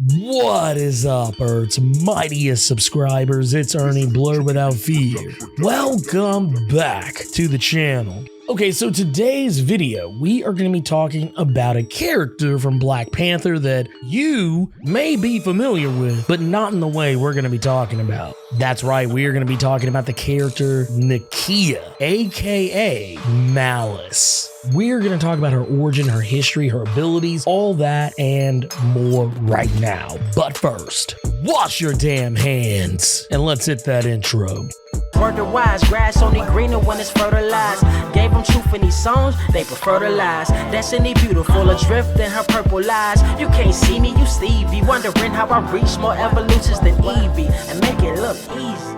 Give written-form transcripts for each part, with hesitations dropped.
What is up, Earth's mightiest subscribers? It's Ernie Blerd without fear. Welcome back to the channel. Okay, so today's video, we are going to be talking about a character from Black Panther that you may be familiar with, but not in the way we're going to be talking about. That's right, we are going to be talking about the character Nakia, aka Malice. We're going to talk about her origin, her history, her abilities, all that and more right now. But first, wash your damn hands and let's hit that intro. Word to wise, grass only greener when it's fertilized. Gave them truth in these songs, they prefer to lies. Destiny beautiful, adrift in her purple eyes. You can't see me, you Stevie, wondering how I reach more evolutions than Evie and make it look easy.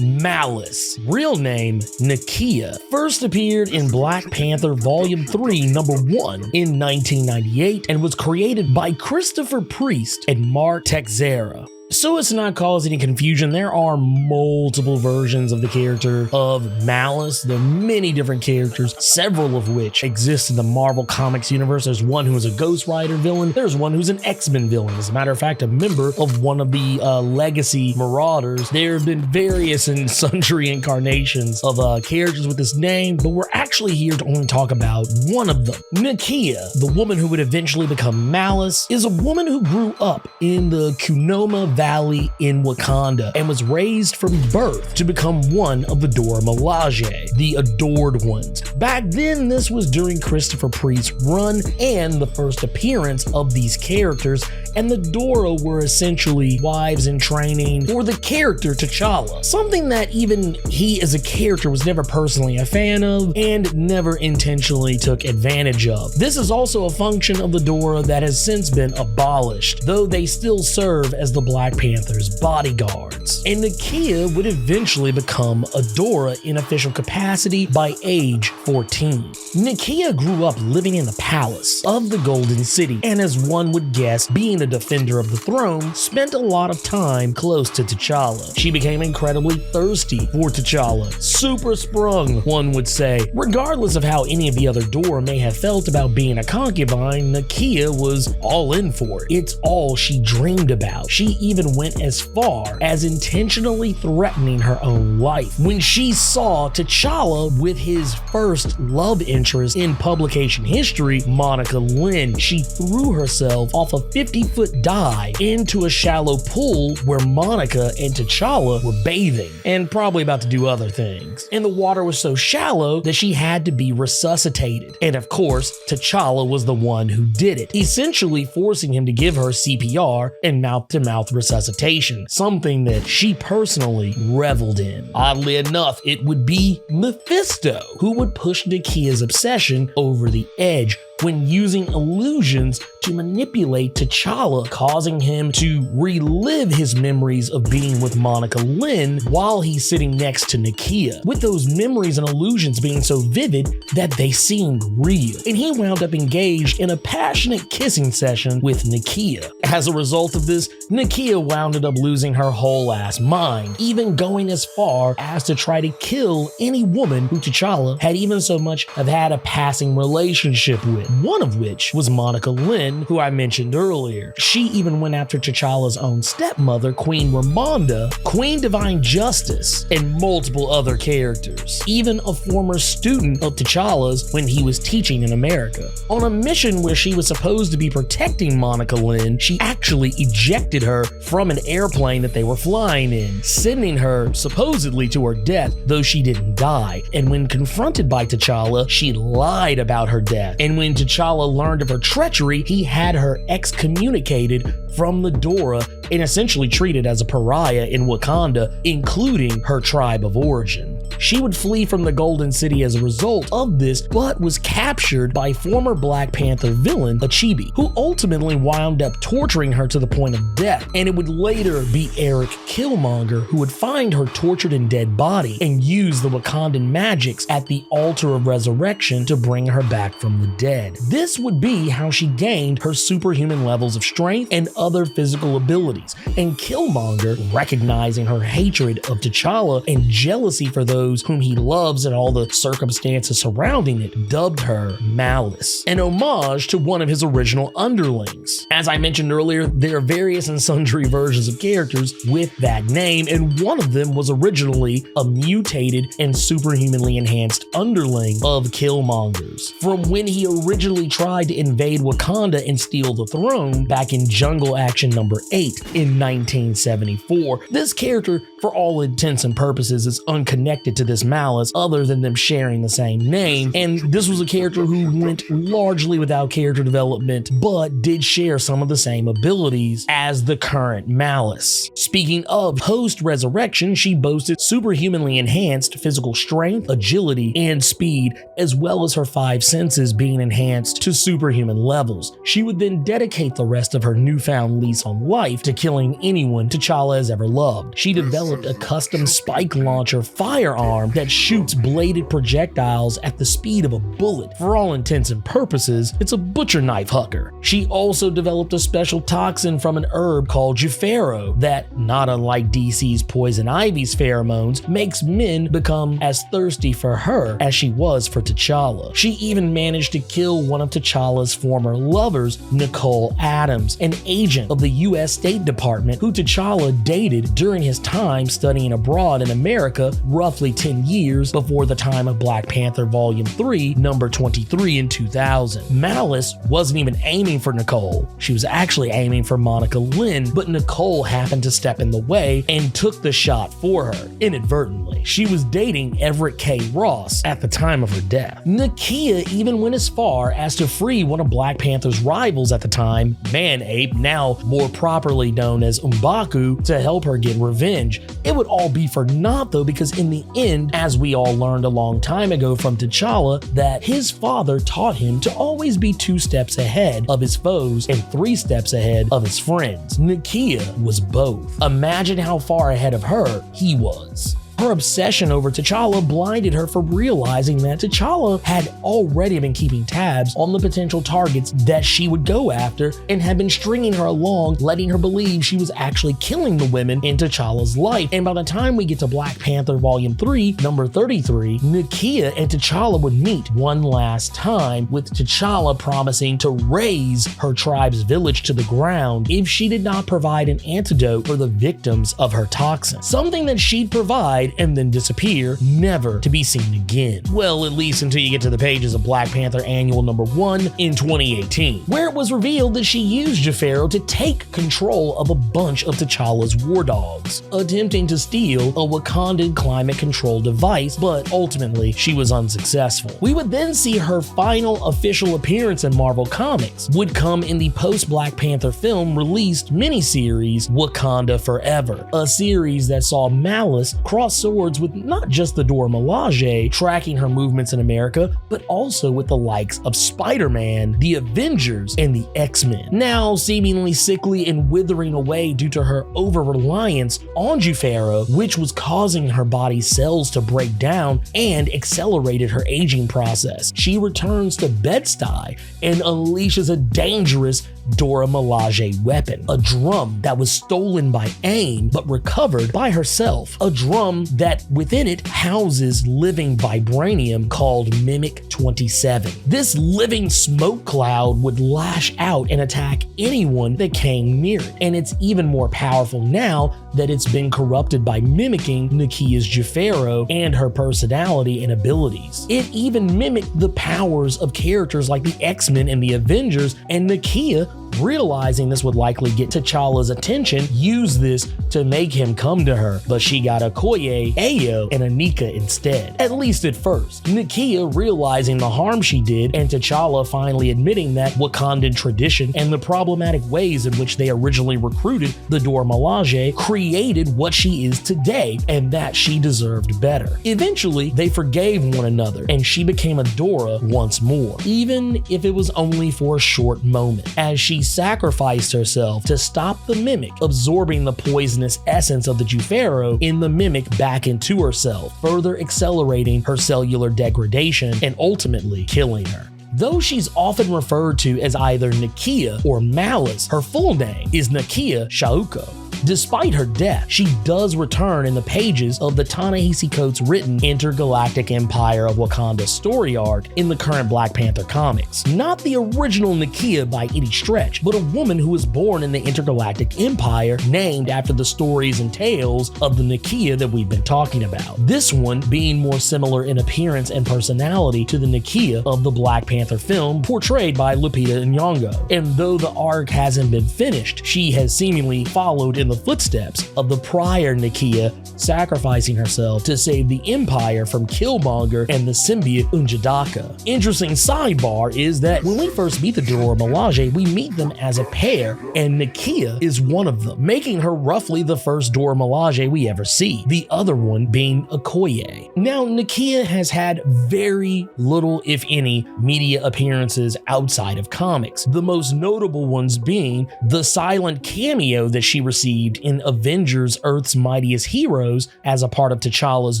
Malice, real name Nakia, first appeared in Black Panther Volume 3, Number 1 in 1998 and was created by Christopher Priest and Mark Texeira. So as to not cause any confusion, there are multiple versions of the character of Malice. There are many different characters, several of which exist in the Marvel Comics universe. There's one who is a Ghost Rider villain. There's one who's an X-Men villain. As a matter of fact, a member of one of the Legacy Marauders. There have been various and sundry incarnations of characters with this name, but we're actually here to only talk about one of them. Nakia, the woman who would eventually become Malice, is a woman who grew up in the Kunoma Valley in Wakanda and was raised from birth to become one of the Dora Milaje, the Adored Ones. Back then, this was during Christopher Priest's run and the first appearance of these characters, and the Dora were essentially wives in training for the character T'Challa, something that even he as a character was never personally a fan of and never intentionally took advantage of. This is also a function of the Dora that has since been abolished, though they still serve as the Black Panther's bodyguards. And Nakia would eventually become a Dora in official capacity by age 14. Nakia grew up living in the palace of the Golden City, and as one would guess, being a defender of the throne, spent a lot of time close to T'Challa. She became incredibly thirsty for T'Challa, super sprung, one would say. Regardless of how any of the other Dora may have felt about being a concubine, Nakia was all in for it. It's all she dreamed about. She even went as far as intentionally threatening her own life. When she saw T'Challa with his first love interest in publication history, Monica Lynn, she threw herself off a 50-foot dive into a shallow pool where Monica and T'Challa were bathing and probably about to do other things. And the water was so shallow that she had to be resuscitated. And of course, T'Challa was the one who did it, essentially forcing him to give her CPR and mouth-to-mouth resuscitation, something that she personally reveled in. Oddly enough, it would be Mephisto who would push Nakia's obsession over the edge when using illusions to manipulate T'Challa, causing him to relive his memories of being with Monica Lynn while he's sitting next to Nakia, with those memories and illusions being so vivid that they seemed real. And he wound up engaged in a passionate kissing session with Nakia. As a result of this, Nakia wound up losing her whole ass mind, even going as far as to try to kill any woman who T'Challa had even so much have had a passing relationship with. One of which was Monica Lynn, who I mentioned earlier. She even went after T'Challa's own stepmother, Queen Ramonda, Queen Divine Justice, and multiple other characters. Even a former student of T'Challa's when he was teaching in America. On a mission where she was supposed to be protecting Monica Lynn, she actually ejected her from an airplane that they were flying in, sending her supposedly to her death, though she didn't die. And when confronted by T'Challa, she lied about her death. And when T'Challa learned of her treachery, he had her excommunicated from the Dora and essentially treated as a pariah in Wakanda, including her tribe of origin. She would flee from the Golden City as a result of this, but was captured by former Black Panther villain Achibi, who ultimately wound up torturing her to the point of death. And it would later be Eric Killmonger who would find her tortured and dead body and use the Wakandan magics at the altar of resurrection to bring her back from the dead. This would be how she gained her superhuman levels of strength and other physical abilities. abilities, and Killmonger, recognizing her hatred of T'Challa and jealousy for those whom he loves and all the circumstances surrounding it, dubbed her Malice, an homage to one of his original underlings. As I mentioned earlier, there are various and sundry versions of characters with that name, and one of them was originally a mutated and superhumanly enhanced underling of Killmonger's. From when he originally tried to invade Wakanda and steal the throne back in Jungle Action number 8 in 1974, this character, for all intents and purposes, is unconnected to this Malice other than them sharing the same name, and this was a character who went largely without character development but did share some of the same abilities as the current Malice. Speaking of post-resurrection, she boasted superhumanly enhanced physical strength, agility, and speed, as well as her 5 senses being enhanced to superhuman levels. She would then dedicate the rest of her newfound lease on life to killing anyone T'Challa has ever loved. She developed a custom spike launcher firearm that shoots bladed projectiles at the speed of a bullet. For all intents and purposes, it's a butcher knife hooker. She also developed a special toxin from an herb called Jufero that, not unlike DC's Poison Ivy's pheromones, makes men become as thirsty for her as she was for T'Challa. She even managed to kill one of T'Challa's former lovers, Nicole Adams, an agent of the US State Department who T'Challa dated during his time studying abroad in America, roughly 10 years before the time of Black Panther Volume 3, number 23 in 2000. Malice wasn't even aiming for Nicole. She was actually aiming for Monica Lynn, but Nicole happened to step in the way and took the shot for her, inadvertently. She was dating Everett K. Ross at the time of her death. Nakia even went as far as to free one of Black Panther's rivals at the time, Man-Ape, now more properly known as M'Baku, to help her get revenge. It would all be for naught though, because in the end, as we all learned a long time ago from T'Challa, that his father taught him to always be 2 steps ahead of his foes and 3 steps ahead of his friends. Nakia was both. Imagine how far ahead of her he was. Her obsession over T'Challa blinded her from realizing that T'Challa had already been keeping tabs on the potential targets that she would go after and had been stringing her along, letting her believe she was actually killing the women in T'Challa's life. And by the time we get to Black Panther Volume 3, number 33, Nakia and T'Challa would meet one last time, with T'Challa promising to raze her tribe's village to the ground if she did not provide an antidote for the victims of her toxin. Something that she'd provide and then disappear, never to be seen again. Well, at least until you get to the pages of Black Panther Annual number 1 in 2018, where it was revealed that she used Jufero to take control of a bunch of T'Challa's war dogs, attempting to steal a Wakandan climate control device, but ultimately she was unsuccessful. We would then see her final official appearance in Marvel Comics would come in the post-Black Panther film released miniseries Wakanda Forever, a series that saw Malice cross swords with not just the Dora Milaje tracking her movements in America, but also with the likes of Spider-Man, the Avengers, and the X-Men. Now seemingly sickly and withering away due to her over-reliance on Jufero, which was causing her body's cells to break down and accelerated her aging process, she returns to Bed-Stuy and unleashes a dangerous Dora Milaje weapon, a drum that was stolen by AIM but recovered by herself, a drum that within it houses living vibranium called Mimic 27. This living smoke cloud would lash out and attack anyone that came near it, and it's even more powerful now that it's been corrupted by mimicking Nakia's Jufero and her personality and abilities. It even mimicked the powers of characters like the X-Men and the Avengers, and Nakia, realizing this would likely get T'Challa's attention, used this to make him come to her, but she got Okoye, Ayo, and Anika instead, at least at first. Nakia realizing the harm she did, and T'Challa finally admitting that Wakandan tradition and the problematic ways in which they originally recruited the Dora Milaje created what she is today, and that she deserved better. Eventually, they forgave one another, and she became a Dora once more, even if it was only for a short moment, as she sacrificed herself to stop the Mimic absorbing the poisonous essence of the Jufero in the Mimic back into herself, further accelerating her cellular degradation and ultimately killing her. Though she's often referred to as either Nakia or Malice, her full name is Nakia Shauko. Despite her death, she does return in the pages of the Ta-Nehisi Coates written Intergalactic Empire of Wakanda story arc in the current Black Panther comics. Not the original Nakia by any stretch, but a woman who was born in the Intergalactic Empire named after the stories and tales of the Nakia that we've been talking about. This one being more similar in appearance and personality to the Nakia of the Black Panther film portrayed by Lupita Nyong'o. And though the arc hasn't been finished, she has seemingly followed in the footsteps of the prior Nakia, sacrificing herself to save the Empire from Killmonger and the symbiote Unjadaka. Interesting sidebar is that when we first meet the Dora Milaje, we meet them as a pair, and Nakia is one of them, making her roughly the first Dora Milaje we ever see, the other one being Okoye. Now, Nakia has had very little, if any, media appearances outside of comics, the most notable ones being the silent cameo that she received in Avengers Earth's Mightiest Heroes as a part of T'Challa's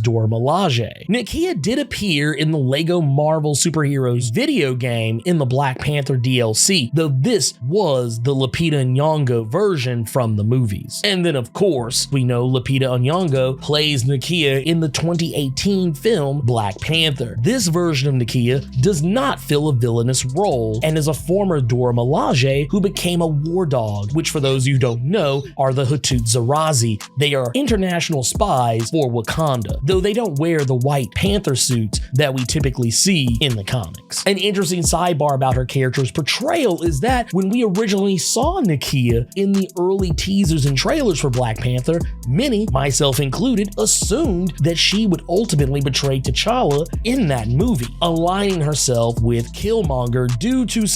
Dora Milaje. Nakia did appear in the Lego Marvel Superheroes video game in the Black Panther DLC, though this was the Lupita Nyong'o version from the movies. And then of course, we know Lupita Nyong'o plays Nakia in the 2018 film Black Panther. This version of Nakia does not fill a villainous role and is a former Dora Milaje who became a war dog, which for those you don't know are the Hatut Zarazi. They are international spies for Wakanda, though they don't wear the white panther suits that we typically see in the comics. An interesting sidebar about her character's portrayal is that when we originally saw Nakia in the early teasers and trailers for Black Panther, many, myself included, assumed that she would ultimately betray T'Challa in that movie, aligning herself with Killmonger due to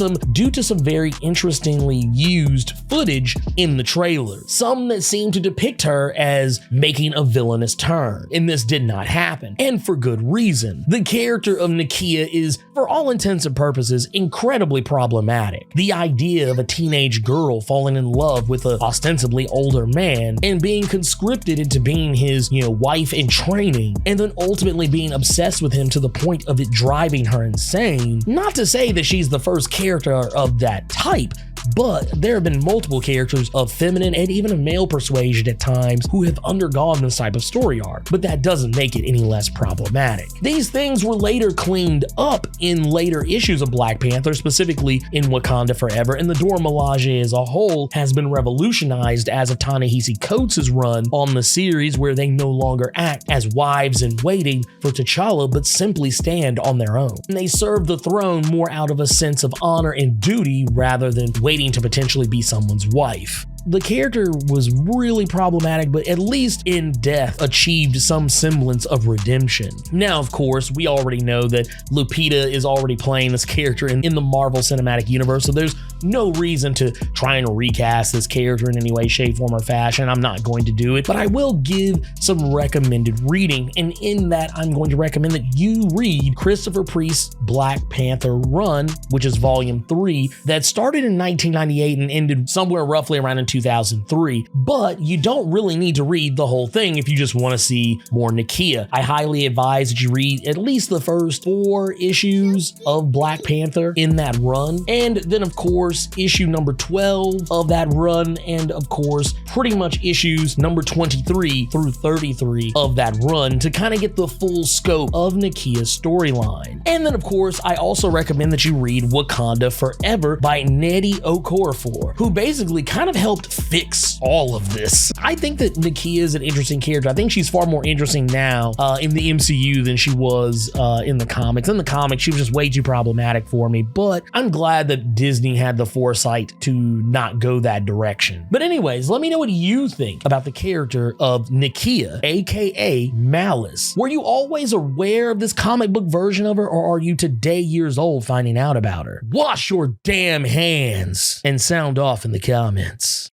some very interestingly used footage in the trailer. Some that seem to depict her as making a villainous turn, and this did not happen, and for good reason. The character of Nakia is, for all intents and purposes, incredibly problematic. The idea of a teenage girl falling in love with an ostensibly older man and being conscripted into being his, wife in training, and then ultimately being obsessed with him to the point of it driving her insane. Not to say that she's the first character of that type, but there have been multiple characters of feminine and even of male persuasion at times who have undergone this type of story arc, but that doesn't make it any less problematic. These things were later cleaned up in later issues of Black Panther, specifically in Wakanda Forever, and the Dora Milaje as a whole has been revolutionized as of Ta-Nehisi Coates' run on the series, where they no longer act as wives in waiting for T'Challa, but simply stand on their own. And they serve the throne more out of a sense of honor and duty rather than waiting to potentially be someone's wife. The character was really problematic, but at least in Death achieved some semblance of redemption. Now, of course, we already know that Lupita is already playing this character in the Marvel Cinematic Universe, so there's no reason to try and recast this character in any way, shape, form, or fashion. I'm not going to do it, but I will give some recommended reading, and in that, I'm going to recommend that you read Christopher Priest's Black Panther run, which is volume 3, that started in 1998 and ended somewhere roughly around in 2003, but you don't really need to read the whole thing if you just want to see more Nakia. I highly advise that you read at least the first 4 issues of Black Panther in that run, and then of course issue number 12 of that run, and of course pretty much issues number 23 through 33 of that run to kind of get the full scope of Nakia's storyline. And then of course I also recommend that you read Wakanda Forever by Nnedi Okorafor, who basically kind of helped fix all of this. I think that Nakia is an interesting character. I think she's far more interesting now in the MCU than she was in the comics. In the comics, she was just way too problematic for me, but I'm glad that Disney had the foresight to not go that direction. But anyways, let me know what you think about the character of Nakia, aka Malice. Were you always aware of this comic book version of her, or are you today years old finding out about her? Wash your damn hands and sound off in the comments.